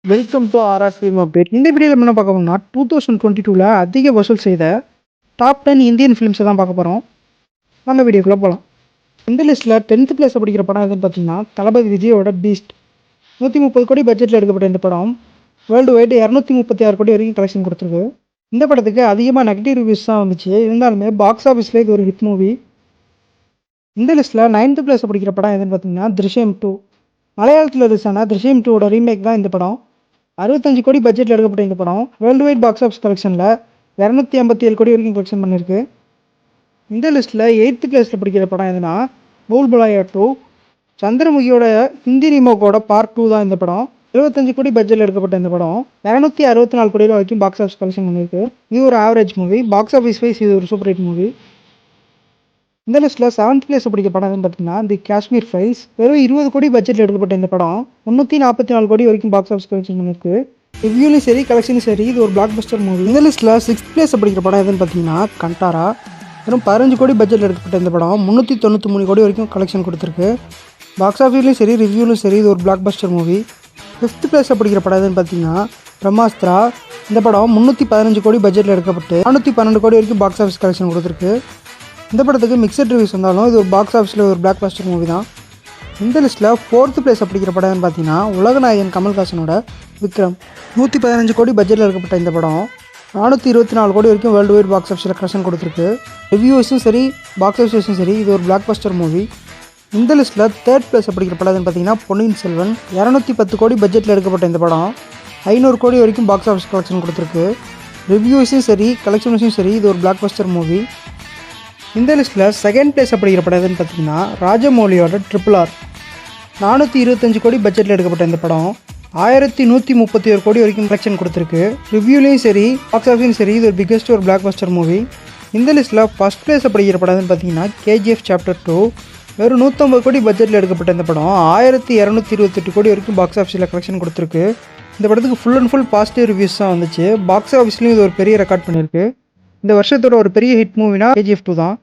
Welcome to RR film update. இந்த வீடியோவில் என்ன பார்க்க போறோம்னா 2022ல் அதிக வசூல் செய்த டாப் 10 இந்தியன் ஃபிலிம்ஸை தான் பார்க்க போகிறோம். நம்ம வீடியோக்குள்ளே போகலாம். இந்த லிஸ்ட்டில் 10th பிளேஸில் படிக்கிற படம் எதுன்னு பார்த்தீங்கன்னா தளபதி விஜயோட பீஸ்ட். 130 கோடி பட்ஜெட்டில் எடுக்கப்பட்ட இந்த படம் வேர்ல்டு வைடு 236 கோடி வரைக்கும் கலெக்ஷன் கொடுத்துருக்கு. இந்த படத்துக்கு அதிகமாக நெகட்டிவ் ரிவ்யூஸ் தான் வந்துச்சு. இருந்தாலுமே பாக்ஸ் ஆஃபீஸில் இது ஒரு ஹிட் மூவி. இந்த லிஸ்ட்டில் 9th பிளேஸில் படிக்கிற படம் எதுன்னு பார்த்தீங்கன்னா திருஷ்யம் 2. மலையாளத்தில் ரிலீஸ் ஆன திருஷ்யம் 2வோட ரீமேக் தான் இந்த படம். 65 கோடி பட்ஜெட்டில் எடுக்கப்பட்ட இந்த படம் வேர்ல்டு வைட் பாக்ஸ் ஆஃபீஸ் கலெக்ஷனில் 257 கோடி வரைக்கும் கலெக்ஷன் பண்ணியிருக்கு. இந்த லிஸ்ட்டில் 8th பிளேஸில் பிடிக்கிற படம் எதுனா பூல் புலாயா 2. சந்திரமுகியோட ஹிந்தி ரீமேக்கோட பார்ட் 2 தான் இந்த படம். 25 கோடி பட்ஜெட்டில் எடுக்கப்பட்ட இந்த படம் 264 கோடி வரைக்கும் பாக்ஸ் ஆஃபீஸ் கலெக்ஷன் பண்ணியிருக்கு. இது ஒரு average movie. Box office wise இது ஒரு சூப்பர் ஹிட் மூவி. இந்த லிஸ்ட்டில் 7th பிளேஸில் பிடிக்கிற படம் எதுன்னு பார்த்தீங்கன்னா தி காஷ்மீர் ஃபைல்ஸ். வெறும் 20 கோடி பட்ஜெட்டில் எடுக்கப்பட்ட இந்த படம் 344 கோடி வரைக்கும் பாக்ஸ் ஆஃபீஸ் கலெக்ஷன் பண்ணியிருக்கு. ரிவ்யூலையும் சரி கலெக்ஷனும் சரி இது ஒரு பிளாக் பஸ்டர் மூவி. இந்த லிஸ்ட்டில் 6th பிளேஸில் படிக்கிற படம் எதுன்னு பார்த்தீங்கன்னா கண்டாரா. வெறும் 15 கோடி பட்ஜெட்டில் எடுக்கப்பட்ட இந்த படம் 393 கோடி வரைக்கும் கலெக்ஷன் கொடுத்துருக்கு. பாக்ஸ் ஆஃபீஸ்லையும் சரி ரிவ்யூலையும் சரி இது ஒரு பிளாக் பஸ்டர் மூவி. 5th பிளேஸில் படிக்கிற படம் எதுன்னு பார்த்தீங்கன்னா பிரம்மாஸ்திரா. இந்த படம் 315 கோடி பட்ஜெட்டில் எடுக்கப்பட்டு 412 கோடி வரைக்கும் பாக்ஸ் ஆஃபீஸ் கலெக்ஷன் கொடுத்துருக்கு. இந்த படத்துக்கு மிக்சட் ரிவ்யூஸ் வந்தாலும் இது ஒரு பாக்ஸ் ஆஃபீஸில் ஒரு பிளாக் பஸ்டர் மூவி தான். இந்த லிஸ்ட்டில் 4th பிளேஸ் பிடிக்கிற படம்னு பார்த்தீங்கன்னா உலகநாயகன் கமல்ஹாசனோட விக்ரம். 115 கோடி பட்ஜெட்டில் எடுக்கப்பட்ட இந்த படம் 424 கோடி வரைக்கும் வேர்ல்டு வைட் பாக்ஸ் ஆஃபீஸில் கலெக்ஷன் கொடுத்துருக்கு. ரிவ்யூஸும் சரி பாக்ஸ் ஆஃபீஸும் சரி இது ஒரு பிளாக் பஸ்டர் மூவி. இந்த லிஸ்ட்டில் 3rd பிளேஸ் பிடிக்கிற படம்னு பார்த்தீங்கன்னா பொன்னியின் செல்வன். 210 கோடி பட்ஜெட்டில் எடுக்கப்பட்ட இந்த படம் 500 கோடி வரைக்கும் பாக்ஸ் ஆஃபீஸ் கலெக்ஷன் கொடுத்துருக்கு. ரிவ்யூஸும் சரி கலெக்ஷன்ஸும் சரி இது ஒரு பிளாக் பஸ்டர் மூவி. இந்த லிஸ்ட்டில் 2nd பிளேஸ் படிக்கிற படம் எதுன்னு பார்த்தீங்கன்னா ராஜமௌலியோட RRR. 425 கோடி பட்ஜெட்டில் எடுக்கப்பட்ட இந்த படம் 1131 கோடி வரைக்கும் கலெக்ஷன் கொடுத்துருக்கு. ரிவ்யூலையும் சரி பாக்ஸ் ஆஃபீஸும் சரி இது ஒரு பிக்கஸ்ட் ஒரு பிளாக் பஸ்டர் மூவி. இந்த லிஸ்ட்டில் 1st பிளேஸ் படிக்கிற படம் எதுன்னு பார்த்தீங்கன்னா KGF Chapter 2. வெறும் 150 கோடி பட்ஜெட்டில் எடுக்கப்பட்ட இந்த படம் 1228 கோடி வரைக்கும் பாக்ஸ் ஆஃபீஸில் கலெக்ஷன் கொடுத்துருக்கு. இந்த படத்துக்கு full and full positive reviews தான் வந்துச்சு. பாக்ஸ் ஆஃபீஸ்லையும் இது ஒரு பெரிய ரெக்கார்ட் பண்ணியிருக்கு. இந்த வருஷத்தோட ஒரு பெரிய ஹிட் மூவினா KGF 2 தான்.